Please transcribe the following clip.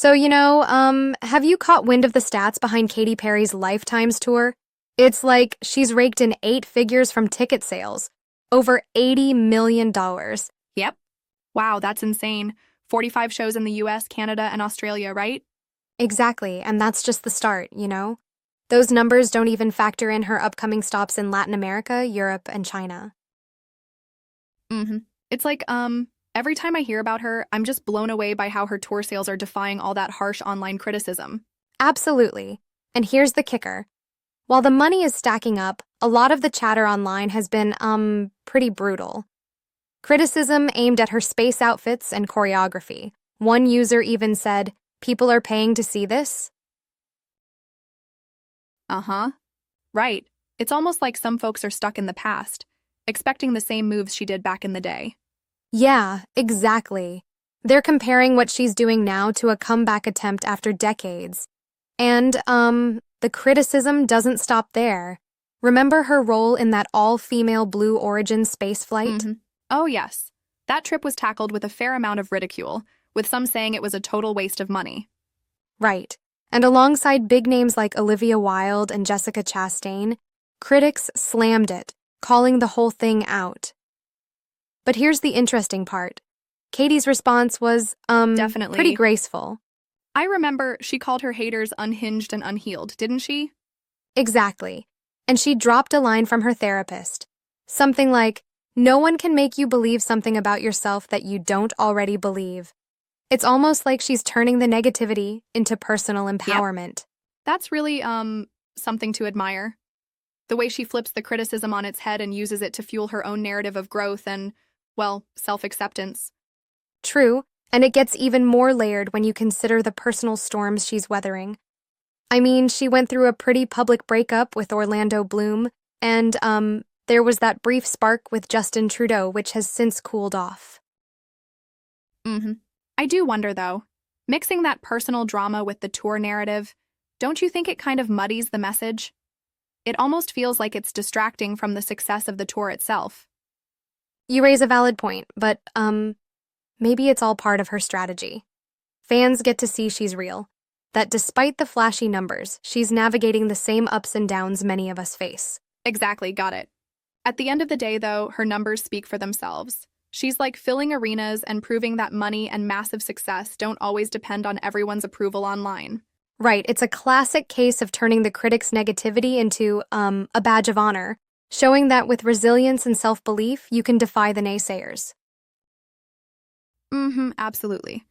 Have you caught wind of the stats behind Katy Perry's Lifetimes tour? It's like she's raked in 8 figures from ticket sales, over $80 million. Yep. Wow, that's insane. 45 shows in the US, Canada, and Australia, right? Exactly, and that's just the start. Those numbers don't even factor in her upcoming stops in Latin America, Europe, and China. Mm-hmm. It's like, every time I hear about her, I'm just blown away by how her tour sales are defying all that harsh online criticism. Absolutely. And here's the kicker. While the money is stacking up, a lot of the chatter online has been, pretty brutal. Criticism aimed at her space outfits and choreography. One user even said, "People are paying to see this?" Uh-huh. Right. It's almost like some folks are stuck in the past, expecting the same moves she did back in the day. Yeah, exactly. They're comparing what she's doing now to a comeback attempt after decades. And, the criticism doesn't stop there. Remember her role in that all-female Blue Origin space flight? Mm-hmm. Oh, yes. That trip was tackled with a fair amount of ridicule, with some saying it was a total waste of money. Right. And alongside big names like Olivia Wilde and Jessica Chastain, critics slammed it, calling the whole thing out. But here's the interesting part. Katie's response was, Definitely. pretty graceful. I remember she called her haters unhinged and unhealed, didn't she? Exactly. And she dropped a line from her therapist. Something like, "No one can make you believe something about yourself that you don't already believe." It's almost like she's turning the negativity into personal empowerment. That's really, something to admire. The way she flips the criticism on its head and uses it to fuel her own narrative of growth and, well, self-acceptance. True, and it gets even more layered when you consider the personal storms she's weathering. I mean, she went through a pretty public breakup with Orlando Bloom, and, there was that brief spark with Justin Trudeau, which has since cooled off. Mm-hmm. I do wonder, though, mixing that personal drama with the tour narrative, don't you think it kind of muddies the message? It almost feels like it's distracting from the success of the tour itself. You raise a valid point, but, maybe it's all part of her strategy. Fans get to see she's real, that despite the flashy numbers, she's navigating the same ups and downs many of us face. Exactly, got it. At the end of the day, though, her numbers speak for themselves. She's like filling arenas and proving that money and massive success don't always depend on everyone's approval online. Right, it's a classic case of turning the critics' negativity into, a badge of honor, showing that with resilience and self-belief, you can defy the naysayers. Mm-hmm, absolutely.